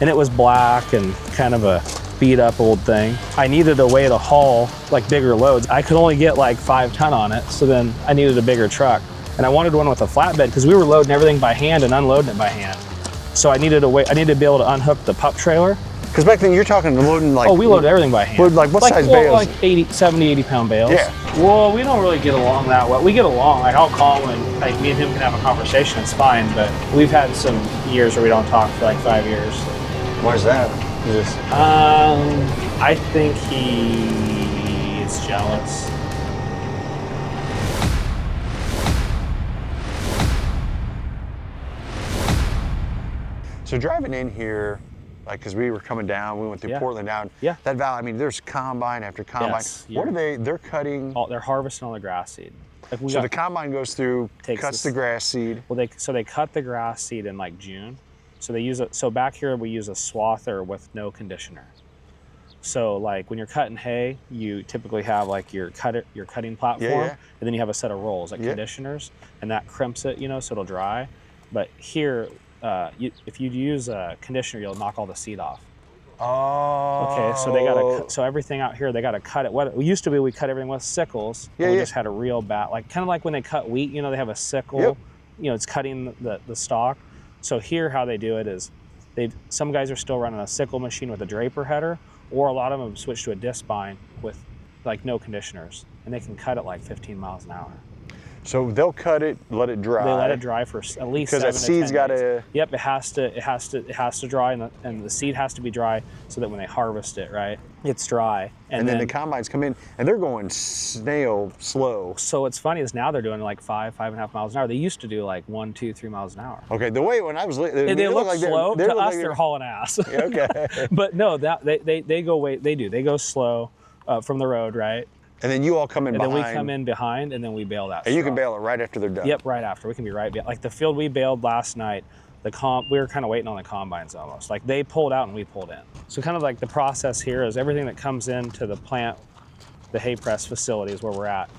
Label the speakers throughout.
Speaker 1: and it was black and kind of a beat up old thing. I needed a way to haul like bigger loads. I could only get like 5 ton on it, so then I needed a bigger truck. And I wanted one with a flatbed because we were loading everything by hand and unloading it by hand. So I needed to be able to unhook the pup trailer.
Speaker 2: Because back then you're talking loading like...
Speaker 1: Oh, we loaded everything by hand.
Speaker 2: Load like what size bales?
Speaker 1: Like 70, 80 pound bales.
Speaker 2: Yeah.
Speaker 1: Well, we don't really get along that well. We get along, like I'll call him and like me and him can have a conversation, it's fine, but we've had some years where we don't talk for like 5 years.
Speaker 2: Why is that?
Speaker 1: I think he is jealous.
Speaker 2: So driving in here, like, because we were coming down, we went through Portland down.
Speaker 1: Yeah.
Speaker 2: That valley, I mean, there's combine after combine.
Speaker 1: Yes,
Speaker 2: what are they're cutting?
Speaker 1: They're harvesting all the grass seed. Like
Speaker 2: so the combine goes through, cuts the grass seed.
Speaker 1: Well, they cut the grass seed in like June. So they use it. So back here we use a swather with no conditioner. So like when you're cutting hay, you typically have like your cutting platform, and then you have a set of rolls like conditioners, and that crimps it, so it'll dry. But here, if you use a conditioner, you'll knock all the seed off.
Speaker 2: Oh.
Speaker 1: Okay, so so everything out here, they gotta cut it. What it used to be, we cut everything with sickles. We just had a real bat, like kind of like when they cut wheat, they have a sickle. It's cutting the stalk. So here, how they do it is, some guys are still running a sickle machine with a draper header, or a lot of them switch to a disc spine with like no conditioners, and they can cut it like 15 miles an hour.
Speaker 2: So they'll cut it, let it dry.
Speaker 1: They let it dry for at least 7 to 10 days. Because that seed's got to... Yep, it has to dry, and the seed has to be dry so that when they harvest it, right, it's dry.
Speaker 2: And then the combines come in, and they're going snail slow.
Speaker 1: So what's funny is now they're doing like 5.5 miles an hour. They used to do like 1, 2, 3 miles an hour.
Speaker 2: Okay, the way when I was...
Speaker 1: They look like slow. To us, they're hauling ass.
Speaker 2: Okay.
Speaker 1: But no, they go slow from the road, right?
Speaker 2: And then you all come in behind.
Speaker 1: And then we come in behind, and then we bale that.
Speaker 2: And you can bale it right after they're done.
Speaker 1: Yep, right after. We can be right. Like the field we baled last night, we were kind of waiting on the combines almost. Like they pulled out and we pulled in. So kind of like the process here is everything that comes into the plant, the hay press facility is where we're at.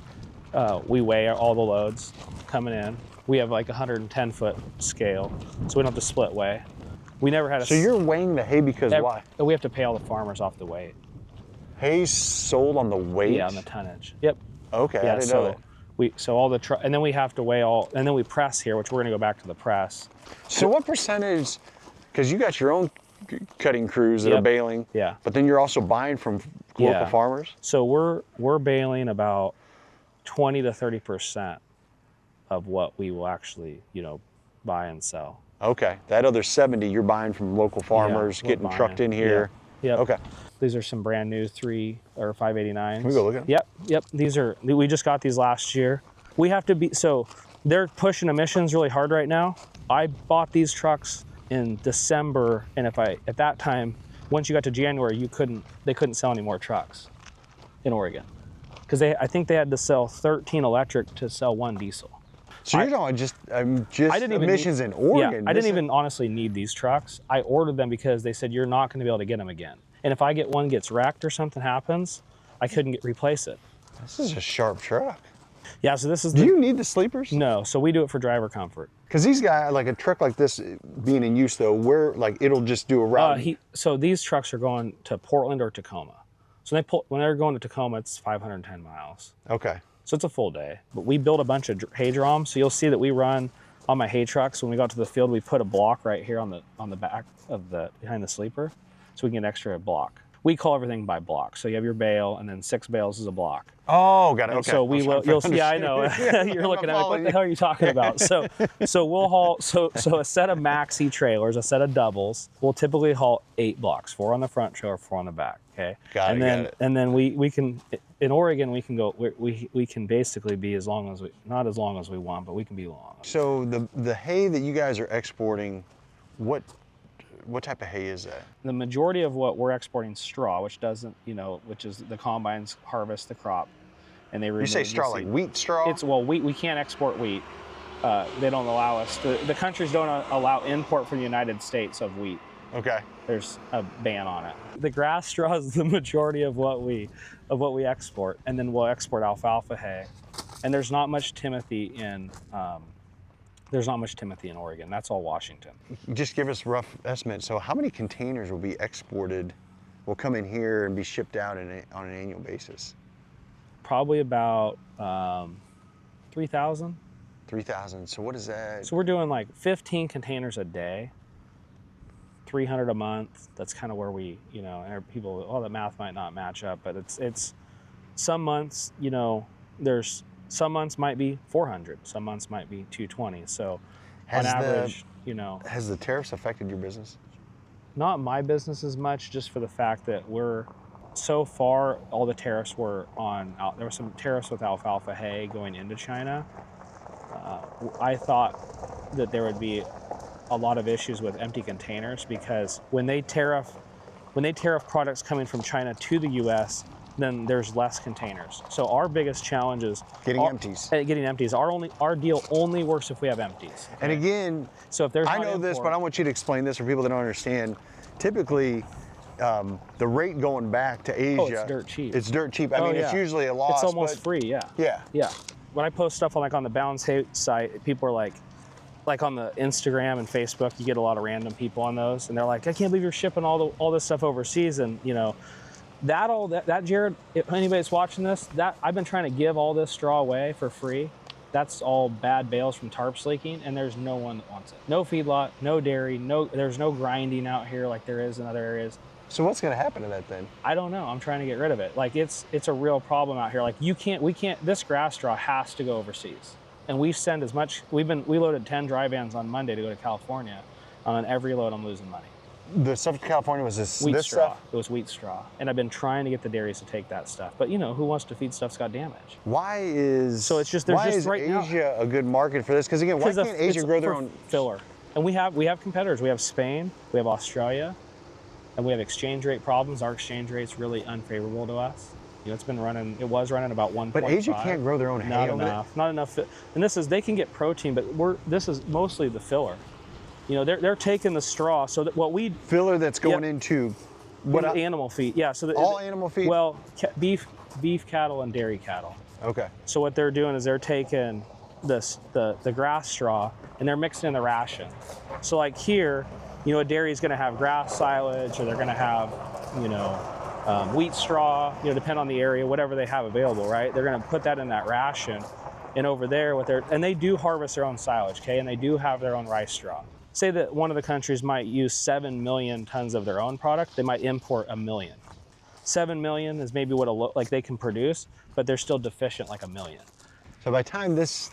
Speaker 1: We weigh all the loads coming in. We have like 110-foot scale, so we don't have to split weigh. We never had a...
Speaker 2: So you're weighing the hay because why?
Speaker 1: We have to pay all the farmers off the weight.
Speaker 2: Hay's sold on the weight?
Speaker 1: Yeah, on the tonnage. Yep.
Speaker 2: Okay, I didn't know that.
Speaker 1: So all the and then we have to weigh all, and then we press here, which we're going to go back to the press.
Speaker 2: So what percentage? Because you got your own cutting crews that are baling.
Speaker 1: Yeah.
Speaker 2: But then you're also buying from local farmers.
Speaker 1: So we're baling about 20 to 30% of what we will actually buy and sell.
Speaker 2: Okay, that other 70 you're buying from local farmers, getting trucked in here.
Speaker 1: Yeah.
Speaker 2: Okay.
Speaker 1: These are some brand new 3 or 589s.
Speaker 2: Can we go look at them?
Speaker 1: Yep. We just got these last year. We have to be, so they're pushing emissions really hard right now. I bought these trucks in December, and at that time, once you got to January, they couldn't sell any more trucks in Oregon. Because I think they had to sell 13 electric to sell 1 diesel.
Speaker 2: So you're talking just emissions in Oregon.
Speaker 1: Yeah, I didn't even honestly need these trucks. I ordered them because they said you're not going to be able to get them again. And if I get one gets wrecked or something happens, I couldn't replace it.
Speaker 2: This is a sharp truck.
Speaker 1: Yeah, so this is...
Speaker 2: Do you need the sleepers?
Speaker 1: No, so we do it for driver comfort.
Speaker 2: Because these guys, like a truck like this being in use though, where like it'll just do a route.
Speaker 1: So these trucks are going to Portland or Tacoma. So when they're going to Tacoma, it's 510 miles.
Speaker 2: Okay.
Speaker 1: So it's a full day. But we build a bunch of hay drums. So you'll see that we run on my hay trucks. When we go out to the field, we put a block right here on the back of behind the sleeper, so we can get an extra block. We call everything by block. So you have your bale, and then 6 bales is a block.
Speaker 2: Oh, got it.
Speaker 1: And
Speaker 2: okay.
Speaker 1: so you'll see. Yeah, I know. You're looking at me. What the hell are you talking about? So we'll haul. So a set of maxi trailers, a set of doubles, we'll typically haul 8 blocks, 4 on the front trailer, 4 on the back. Okay.
Speaker 2: Got it.
Speaker 1: And then we can in Oregon we can go. We can basically be not as long as we want, but we can be long.
Speaker 2: So the hay that you guys are exporting, what type of hay is that?
Speaker 1: The majority of what we're exporting is straw, which is the combines harvest the crop, and they remove
Speaker 2: You say straw like wheat straw?
Speaker 1: Wheat. We can't export wheat. They don't allow us. The countries don't allow import from the United States of wheat.
Speaker 2: Okay.
Speaker 1: There's a ban on it. The grass straw is the majority of what we export, and then we'll export alfalfa hay. And there's not much timothy in There's not much Timothy in Oregon. That's all Washington.
Speaker 2: Just give us a rough estimate. So how many containers will be exported, will come in here and be shipped out on an annual basis?
Speaker 1: Probably about 3,000.
Speaker 2: 3,000. So what is that?
Speaker 1: So we're doing like 15 containers a day, 300 a month. That's kind of where we, you know, and people, oh, the math might not match up, but it's some months, you know, there's some months might be 400, some months might be 220. So on average, you know.
Speaker 2: Has the tariffs affected your business?
Speaker 1: Not my business as much, just for the fact that so far, all the tariffs were on, there were some tariffs with alfalfa hay going into China. I thought that there would be a lot of issues with empty containers, because when they tariff products coming from China to the U.S., then there's less containers. So our biggest challenge is
Speaker 2: getting empties.
Speaker 1: Getting empties. Our deal only works if we have empties. Okay?
Speaker 2: And again,
Speaker 1: so if there's
Speaker 2: I know this, but I want you to explain this for people that don't understand. Typically, the rate going back to Asia,
Speaker 1: it's dirt cheap.
Speaker 2: It's dirt cheap. I mean, it's usually a loss.
Speaker 1: It's almost free. Yeah.
Speaker 2: Yeah.
Speaker 1: Yeah. When I post stuff on the Balance Hay site, people are like on the Instagram and Facebook, you get a lot of random people on those, and they're like, I can't believe you're shipping all this stuff overseas, and you know. That Jared, if anybody's watching this, that I've been trying to give all this straw away for free. That's all bad bales from tarps leaking, and there's no one that wants it. No feedlot, no dairy, there's no grinding out here like there is in other areas.
Speaker 2: So what's going to happen to that then?
Speaker 1: I don't know. I'm trying to get rid of it. Like it's a real problem out here. Like we can't. This grass straw has to go overseas, and we send as much. We loaded 10 dry vans on Monday to go to California. On every load, I'm losing money.
Speaker 2: The stuff to California was
Speaker 1: wheat straw.
Speaker 2: Stuff?
Speaker 1: It was wheat straw. And I've been trying to get the dairies to take that stuff. But you know, who wants to feed stuff's got damage?
Speaker 2: Why is
Speaker 1: Asia
Speaker 2: a good market for this? Because again, why can't Asia grow their own
Speaker 1: filler? And we have competitors. We have Spain, we have Australia, and we have exchange rate problems. Our exchange rate's really unfavorable to us. You know, it was running about 1.5.
Speaker 2: But Asia can't grow their own hay.
Speaker 1: Not enough. And they can get protein, but this is mostly the filler. You know, they're taking the straw. So that what we
Speaker 2: filler that's going into
Speaker 1: what animal feed? Yeah. So
Speaker 2: all animal feed.
Speaker 1: Well, beef, cattle, and dairy cattle.
Speaker 2: Okay.
Speaker 1: So what they're doing is they're taking the grass straw and they're mixing in the ration. So like here, you know, a dairy is going to have grass silage, or they're going to have, you know, wheat straw. You know, depend on the area, whatever they have available, right? They're going to put that in that ration, and over there and they do harvest their own silage, okay, and they do have their own rice straw. Say that one of the countries might use 7 million tons of their own product, they might import 1 million. 7 million is maybe what they can produce, but they're still deficient like 1 million.
Speaker 2: So by the time this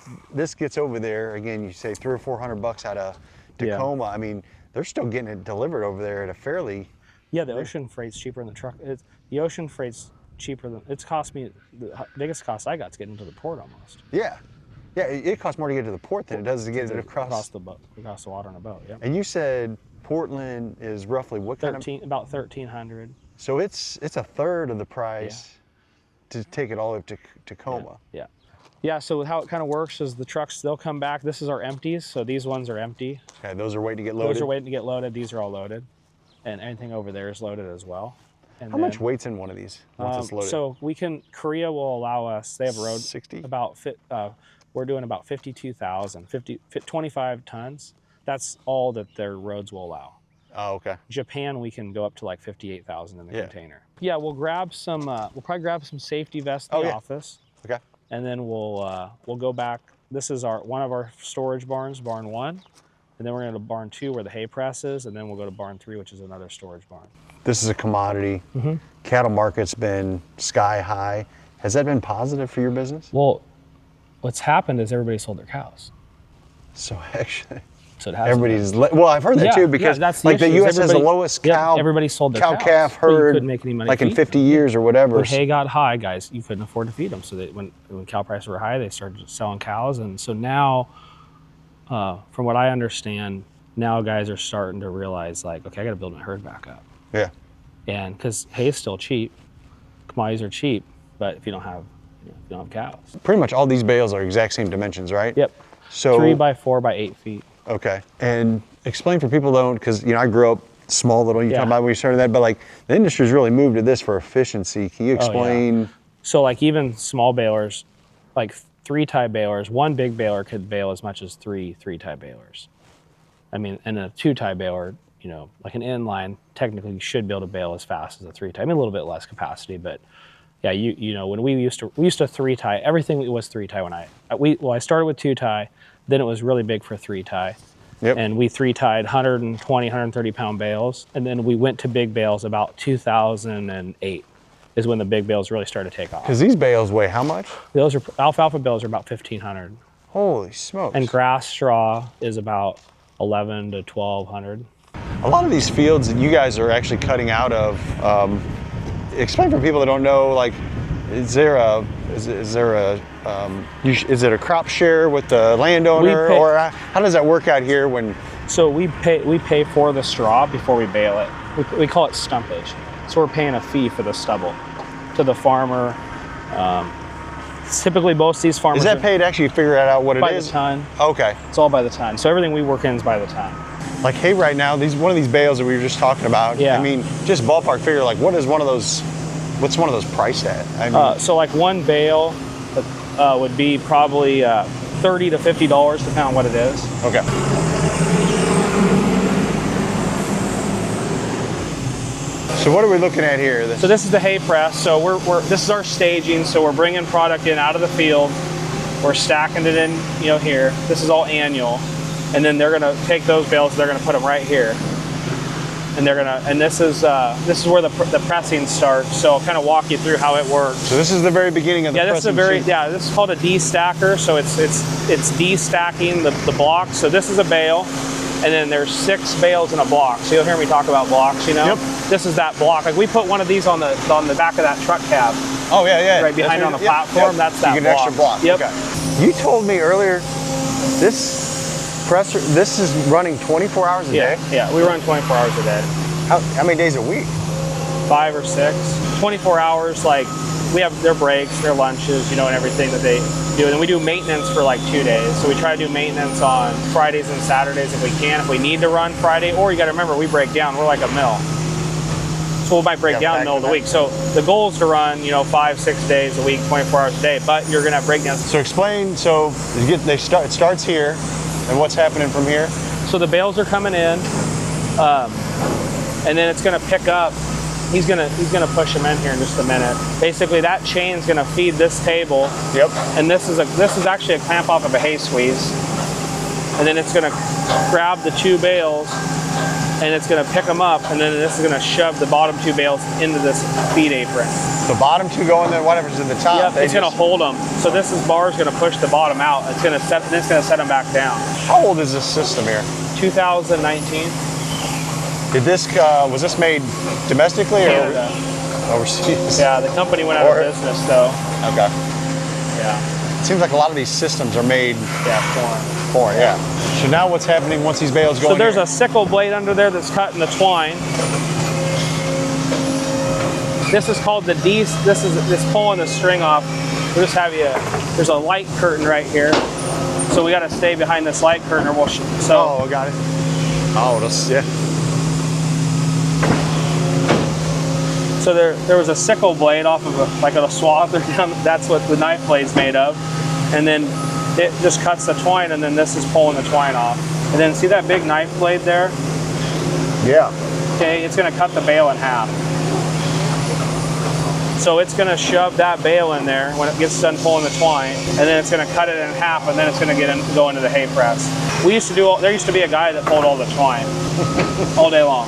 Speaker 2: gets over there, again, you say $300 or $400 out of Tacoma. Yeah. I mean, they're still getting it delivered over there at a fairly.
Speaker 1: Yeah, the ocean freight's cheaper than the truck. The ocean freight's cheaper than it's cost me. The biggest cost I got is getting to the port almost.
Speaker 2: Yeah. Yeah, it costs more to get to the port than it does to get it across
Speaker 1: the boat. Across the water on a boat. Yeah.
Speaker 2: And you said Portland is roughly what kind of?
Speaker 1: About 1,300.
Speaker 2: So it's a third of the price to take it all the way to Tacoma.
Speaker 1: Yeah. Yeah. So how it kind of works is the trucks, they'll come back. This is our empties. So these ones are empty.
Speaker 2: Okay, those are waiting to get loaded.
Speaker 1: Those are waiting to get loaded. These are all loaded, and anything over there is loaded as well. And
Speaker 2: how much weight's in one of these once it's loaded?
Speaker 1: So Korea will allow us. They have a road
Speaker 2: 60.
Speaker 1: We're doing about 52,000, 25 tons. That's all that their roads will allow.
Speaker 2: Oh, okay.
Speaker 1: Japan, we can go up to like 58,000 in the container. Yeah, we'll grab some. We'll probably grab some safety vests in the office.
Speaker 2: Okay.
Speaker 1: And then we'll go back. This is one of our storage barns, barn 1, and then we're going to barn 2 where the hay press is, and then we'll go to barn 3, which is another storage barn.
Speaker 2: This is a commodity. Mm-hmm. Cattle market's been sky high. Has that been positive for your business?
Speaker 1: Well, what's happened is everybody sold their cows.
Speaker 2: So actually,
Speaker 1: everybody's.
Speaker 2: Well, I've heard that too, because
Speaker 1: that's
Speaker 2: like the U.S. has the lowest cow.
Speaker 1: Everybody sold their
Speaker 2: cow
Speaker 1: cows.
Speaker 2: calf herd.
Speaker 1: You couldn't make any money.
Speaker 2: Like in 50 years or whatever.
Speaker 1: When hay got high, guys, you couldn't afford to feed them. So when cow prices were high, they started selling cows, and so now, from what I understand, now guys are starting to realize like, okay, I got to build my herd back up.
Speaker 2: Yeah.
Speaker 1: And because hay is still cheap, commodities are cheap, but if you don't have cows.
Speaker 2: Pretty much all these bales are exact same dimensions, right?
Speaker 1: Yep. So 3 by 4 by 8 feet.
Speaker 2: Okay. And explain for people who don't, because I grew up small little. You talk about when you started that, but like the industry's really moved to this for efficiency. Can you explain?
Speaker 1: So like even small balers, like 3-tie balers. One big baler could bale as much as 3-tie balers. I mean, and a 2-tie baler, you know, like an inline, technically you should be able to bale as fast as a 3-tie. I mean, a little bit less capacity, but yeah, you know, when we used to 3-tie, everything was 3-tie when I started with 2-tie, then it was really big for 3-tie.
Speaker 2: Yep.
Speaker 1: And we 3-tied 120, 130 pound bales. And then we went to big bales about 2008 is when the big bales really started to take off.
Speaker 2: Because these bales weigh how much?
Speaker 1: Those are, alfalfa bales are about 1,500.
Speaker 2: Holy smokes.
Speaker 1: And grass straw is about 1,100 to 1,200.
Speaker 2: A lot of these fields that you guys are actually cutting out of, explain for people that don't know, like, is it a crop share with the landowner, or how does that work out here when?
Speaker 1: So we pay for the straw before we bale it. We call it stumpage. So we're paying a fee for the stubble to the farmer. Typically, most of these farmers.
Speaker 2: Is that paid to actually figure out what it is?
Speaker 1: By the ton.
Speaker 2: Okay.
Speaker 1: It's all by the ton. So everything we work in is by the ton.
Speaker 2: Like hay right now, one of these bales that we were just talking about.
Speaker 1: Yeah.
Speaker 2: I mean, just ballpark figure, like what is one of those? What's one of those priced at? I mean,
Speaker 1: so like one bale would be probably $30 to $50, depending on what it is.
Speaker 2: Okay. So what are we looking at here?
Speaker 1: So this is the hay press. So this is our staging. So we're bringing product in out of the field. We're stacking it in, you know, here. This is all annual, and then they're gonna take those bales. They're gonna put them right here. And this is where the pressing starts. So I'll kind of walk you through how it works.
Speaker 2: So this is the very beginning of the pressing machine.
Speaker 1: This is called a de-stacker. So it's de-stacking the blocks. So this is a bale, and then there's 6 bales in a block. So you'll hear me talk about blocks, you know?
Speaker 2: Yep. This
Speaker 1: is that block. Like we put one of these on the back of that truck cab.
Speaker 2: Oh yeah, yeah.
Speaker 1: Right behind it on the platform. Yep. That's that
Speaker 2: you get an extra block.
Speaker 1: Yep.
Speaker 2: Okay. You told me earlier this presser, this is running 24 hours a day?
Speaker 1: Yeah, we run 24 hours a day.
Speaker 2: How many days a week?
Speaker 1: 5 or 6. 24 hours, like we have their breaks, their lunches, you know, and everything that they do. And then we do maintenance for like 2 days. So we try to do maintenance on Fridays and Saturdays if we can, if we need to run Friday. Or you got to remember, we break down. We're like a mill. So we might break down in the middle of the week. So the goal is to run, you know, 5-6 days a week, 24 hours a day, but you're going to have breakdowns.
Speaker 2: So explain, so it starts here, and what's happening from here?
Speaker 1: So the bales are coming in, and then it's going to pick up. He's gonna push them in here in just a minute. Basically, that chain's gonna feed this table.
Speaker 2: Yep.
Speaker 1: And this is actually a clamp off of a hay squeeze. And then it's gonna grab the 2 bales, and it's gonna pick them up, and then this is gonna shove the bottom 2 bales into this feed apron.
Speaker 2: The bottom 2 go in there, whatever's in the top.
Speaker 1: Yep, it's gonna hold them. So this bar's gonna push the bottom out. It's gonna set them back down.
Speaker 2: How old is this system here?
Speaker 1: 2019.
Speaker 2: Did this was this made domestically
Speaker 1: Canada.
Speaker 2: Or overseas?
Speaker 1: Yeah, the company went out of business though.
Speaker 2: Okay.
Speaker 1: Yeah.
Speaker 2: It seems like a lot of these systems are made.
Speaker 1: Yeah,
Speaker 2: foreign. Yeah. So now what's happening once these bales go?
Speaker 1: So there's a sickle blade under there that's cutting the twine. This is called the This is pulling the string off. We'll just have you. There's a light curtain right here, so we got to stay behind this light curtain, or we'll.
Speaker 2: Oh, got it. Oh, that's yeah.
Speaker 1: So there was a sickle blade off of a swathe. That's what the knife blade's made of. And then it just cuts the twine, and then this is pulling the twine off. And then see that big knife blade there?
Speaker 2: Yeah.
Speaker 1: Okay, it's gonna cut the bale in half. So it's gonna shove that bale in there when it gets done pulling the twine, and then it's gonna cut it in half, and then it's gonna go into the hay press. There used to be a guy that pulled all the twine all day long.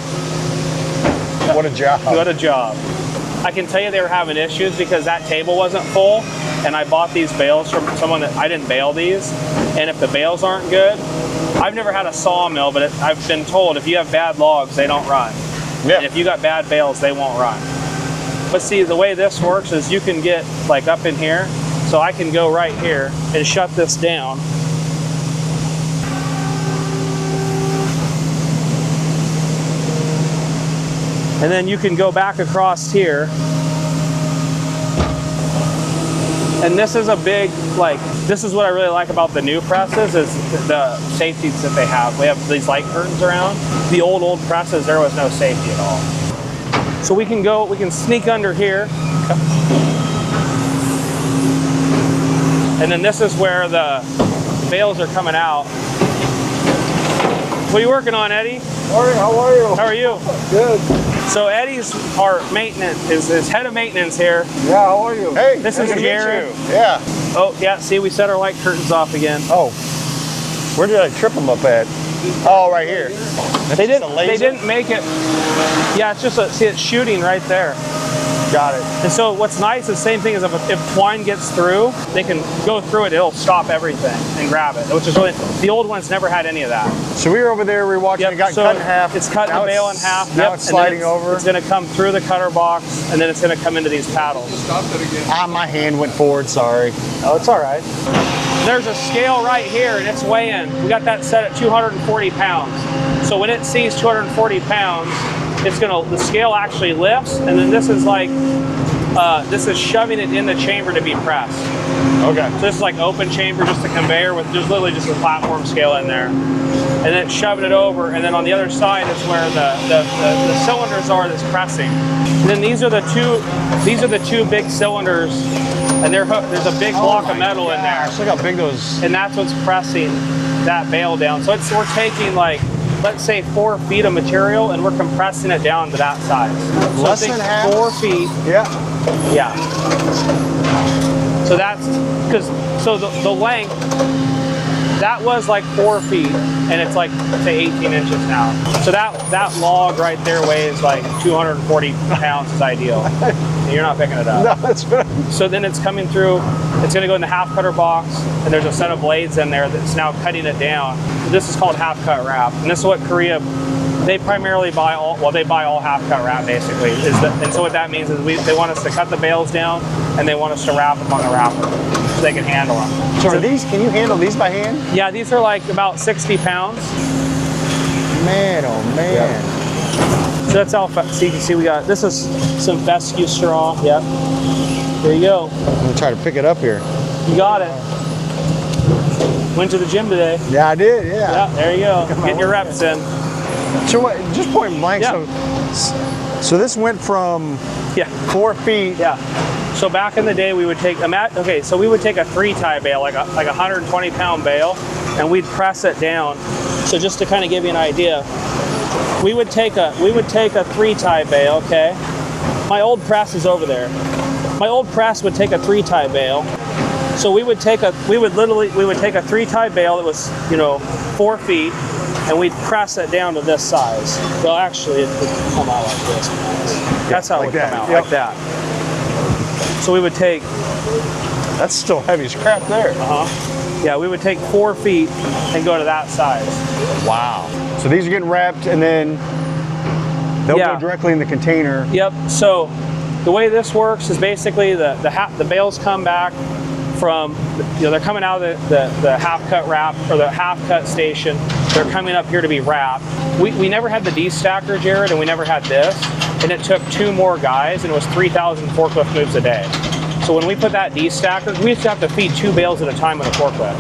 Speaker 2: What a job.
Speaker 1: What a job. I can tell you they were having issues because that table wasn't full, and I bought these bales from someone that I didn't bale these. And if the bales aren't good, I've never had a sawmill, but I've been told if you have bad logs, they don't run.
Speaker 2: Yeah.
Speaker 1: And if you got bad bales, they won't run. But see, the way this works is you can get like up in here, so I can go right here and shut this down. And then you can go back across here. And this is a big, this is what I really like about the new presses is the safeties that they have. We have these light curtains around. The old presses, there was no safety at all. So we can sneak under here. And then this is where the bales are coming out. What are you working on, Eddie?
Speaker 2: Morning, how are you?
Speaker 1: How are you?
Speaker 2: Good.
Speaker 1: So Eddie's our maintenance, is head of maintenance here.
Speaker 2: Yeah, how are you? Hey,
Speaker 1: this is Jared.
Speaker 2: Yeah.
Speaker 1: Oh, yeah, see, we set our light curtains off again.
Speaker 2: Oh, where did I trip them up at? Oh, right here.
Speaker 1: They didn't make it. Yeah, it's just see, it's shooting right there.
Speaker 2: Got it.
Speaker 1: And so what's nice is the same thing as if twine gets through, they can go through it, it'll stop everything and grab it, which is really, the old ones never had any of that.
Speaker 2: So we were over there, we were watching, it got cut in half.
Speaker 1: It's cut the bale in half.
Speaker 2: Now it's sliding over.
Speaker 1: It's gonna come through the cutter box, and then it's gonna come into these paddles.
Speaker 2: Stop it again. Ah, my hand went forward, sorry.
Speaker 1: Oh, it's all right. There's a scale right here, and it's weighing. We got that set at 240 pounds. So when it sees 240 pounds, the scale actually lifts, and then this is like, this is shoving it in the chamber to be pressed.
Speaker 2: Okay.
Speaker 1: So this is like open chamber, just a conveyor with just literally just a platform scale in there. And then it's shoving it over, and then on the other side is where the cylinders are that's pressing. And then these are the two big cylinders, and there's a big block of metal in there.
Speaker 2: Look how big those.
Speaker 1: And that's what's pressing that bale down. So we're taking like, let's say 4 feet of material, and we're compressing it down to that size. So
Speaker 2: less than half?
Speaker 1: 4 feet.
Speaker 2: Yeah.
Speaker 1: Yeah. So that's, so the length, that was like 4 feet, and it's like, say 18 inches now. So that log right there weighs like 240 pounds is ideal. And you're not picking it up.
Speaker 2: No, that's right.
Speaker 1: So then it's coming through, it's gonna go in the half cutter box, and there's a set of blades in there that's now cutting it down. This is called half cut wrap, and this is what Korea, they primarily buy all, well, they buy all half cut wrap basically. And so what that means is they want us to cut the bales down, and they want us to wrap them on the wrapper so they can handle them.
Speaker 2: So can you handle these by hand?
Speaker 1: Yeah, these are like about 60 pounds.
Speaker 2: Man, oh man.
Speaker 1: Yeah. So that's alfalfa. So you can see we got, this is some fescue straw. Yep. There you go.
Speaker 2: I'm gonna try to pick it up here.
Speaker 1: You got it. Went to the gym today.
Speaker 2: Yeah, I did, yeah.
Speaker 1: Yeah, there you go. Getting your reps in.
Speaker 2: So what, just point blank,
Speaker 1: Yeah.
Speaker 2: so this went from 4 feet.
Speaker 1: Yeah. So back in the day, we would take, so we would take a 3-tie bale, like a 120-pound bale, and we'd press it down. So just to kind of give you an idea, we would take a 3-tie bale, okay? My old press is over there. My old press would take a 3-tie bale. So we would take a 3-tie bale that was, 4 feet, and we'd press it down to this size. Well, actually, it would come out like this. That's how it would come out, like that. So we would take...
Speaker 2: That's still heavy as crap there.
Speaker 1: Yeah, we would take 4 feet and go to that size.
Speaker 2: Wow. So these are getting wrapped, and then they'll go directly in the container.
Speaker 1: Yep. So the way this works is basically the bales come back from, they're coming out of the half cut wrap, or the half cut station. They're coming up here to be wrapped. We never had the D-stacker, Jared, and we never had this. And it took 2 more guys, and it was 3,000 forklift moves a day. So when we put that D-stacker, we used to have to feed 2 bales at a time with a forklift.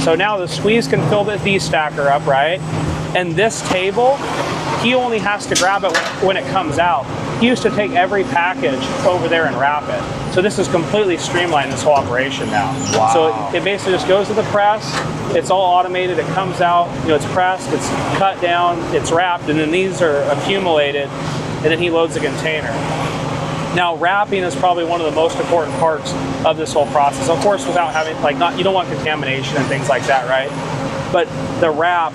Speaker 1: So now the squeeze can fill the D-stacker up, right? And this table, he only has to grab it when it comes out. He used to take every package over there and wrap it. So this is completely streamlined, this whole operation now.
Speaker 2: Wow.
Speaker 1: So it basically just goes to the press, it's all automated, it comes out, it's pressed, it's cut down, it's wrapped, and then these are accumulated, and then he loads the container. Now, wrapping is probably one of the most important parts of this whole process. Of course, without having, you don't want contamination and things like that, right? But the wrap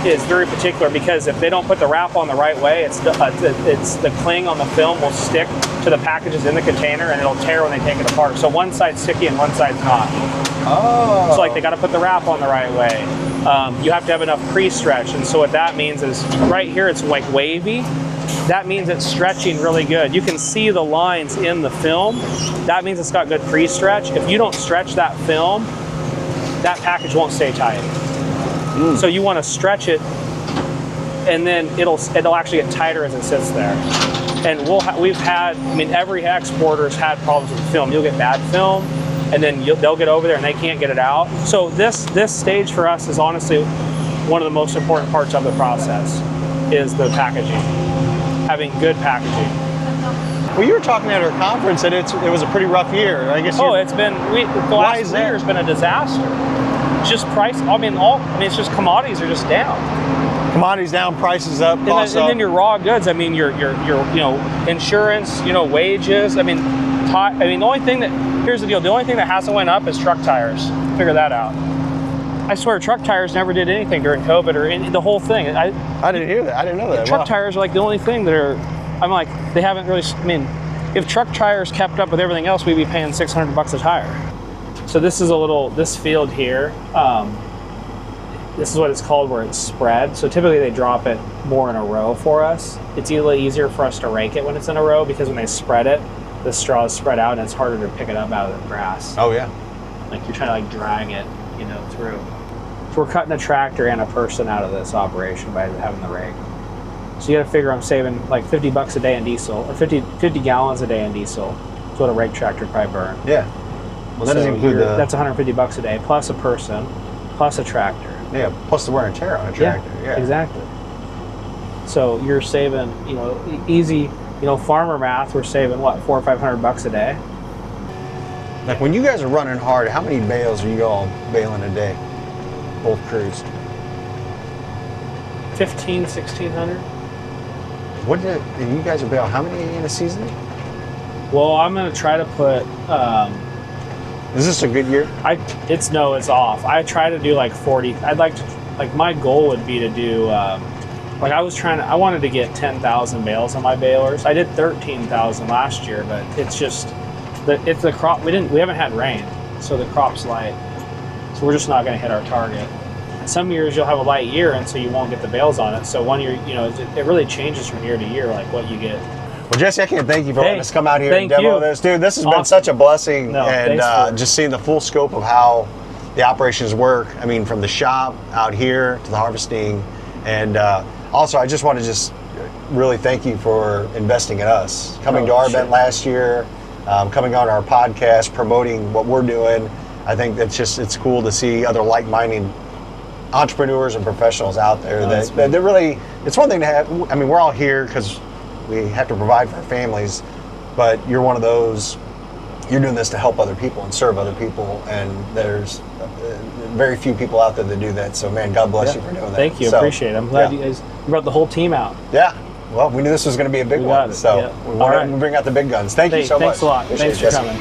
Speaker 1: is very particular, because if they don't put the wrap on the right way, it's the cling on the film will stick to the packages in the container, and it'll tear when they take it apart. So one side's sticky and one side's not.
Speaker 2: Oh.
Speaker 1: So they got to put the wrap on the right way. You have to have enough pre-stretch, and so what that means is right here it's like wavy. That means it's stretching really good. You can see the lines in the film. That means it's got good pre-stretch. If you don't stretch that film, that package won't stay tight. So you want to stretch it, and then it'll actually get tighter as it sits there. And every exporter's had problems with film. You'll get bad film, and then they'll get over there and they can't get it out. So this stage for us is honestly one of the most important parts of the process, is the packaging. Having good packaging.
Speaker 2: Well, you were talking at our conference that it was a pretty rough year. I guess.
Speaker 1: It's been the last 3 years been a disaster. It's just price. It's just commodities are just down.
Speaker 2: Commodities down, prices up, costs up.
Speaker 1: And then your raw goods. I mean, your insurance, wages. I mean, the only thing here's the deal. The only thing that hasn't went up is truck tires. Figure that out. I swear, truck tires never did anything during COVID or the whole thing. I
Speaker 2: didn't hear that. I didn't know that.
Speaker 1: Truck tires are like the only thing that are. I'm like, they haven't really. I mean, if truck tires kept up with everything else, we'd be paying $600 a tire. So this is this field here. This is what it's called, where it's spread. So typically they drop it more in a row for us. It's usually easier for us to rake it when it's in a row, because when they spread it, the straw is spread out and it's harder to pick it up out of the grass.
Speaker 2: Oh yeah.
Speaker 1: Like you're trying to drag it, through. So we're cutting a tractor and a person out of this operation by having the rake. So you got to figure I'm saving like $50 a day in diesel, or 50 gallons a day in diesel. That's what a rake tractor probably burn.
Speaker 2: Yeah. Well, that doesn't include
Speaker 1: that's $150 a day plus a person, plus a tractor.
Speaker 2: Yeah, plus the wear and tear on a tractor. Yeah.
Speaker 1: Exactly. So you're saving, easy, farmer math. We're saving what, $400 or $500 a day.
Speaker 2: Like when you guys are running hard, how many bales are you all baling a day? Both crews.
Speaker 1: 1,500, 1,600.
Speaker 2: And you guys are baling how many in a season?
Speaker 1: Well, I'm gonna try to put.
Speaker 2: Is this a good year?
Speaker 1: It's off. I try to do like 40. I'd like to, my goal would be to do, I wanted to get 10,000 bales on my balers. I did 13,000 last year, but it's just, it's the crop, we haven't had rain, so the crop's light. So we're just not gonna hit our target. Some years you'll have a light year, and so you won't get the bales on it. So one year, it really changes from year to year, like what you get.
Speaker 2: Well, Jesse, I can't thank you for letting us come out here and demo this. Dude, this has been such a blessing, and just seeing the full scope of how the operations work. I mean, from the shop out here to the harvesting. And also, I just want to really thank you for investing in us. Coming to our event last year, coming on our podcast, promoting what we're doing. I think it's cool to see other like-minded entrepreneurs and professionals out there. They're really, it's one thing to have, I mean, we're all here because we have to provide for our families, but you're one of those, you're doing this to help other people and serve other people, and there's very few people out there that do that. So man, God bless you for doing that.
Speaker 1: Thank you, appreciate it. I'm glad you guys brought the whole team out.
Speaker 2: Yeah, well, we knew this was going to be a big one, so we wanted to bring out the big guns. Thank you so much.
Speaker 1: Thanks a lot. Thanks for coming.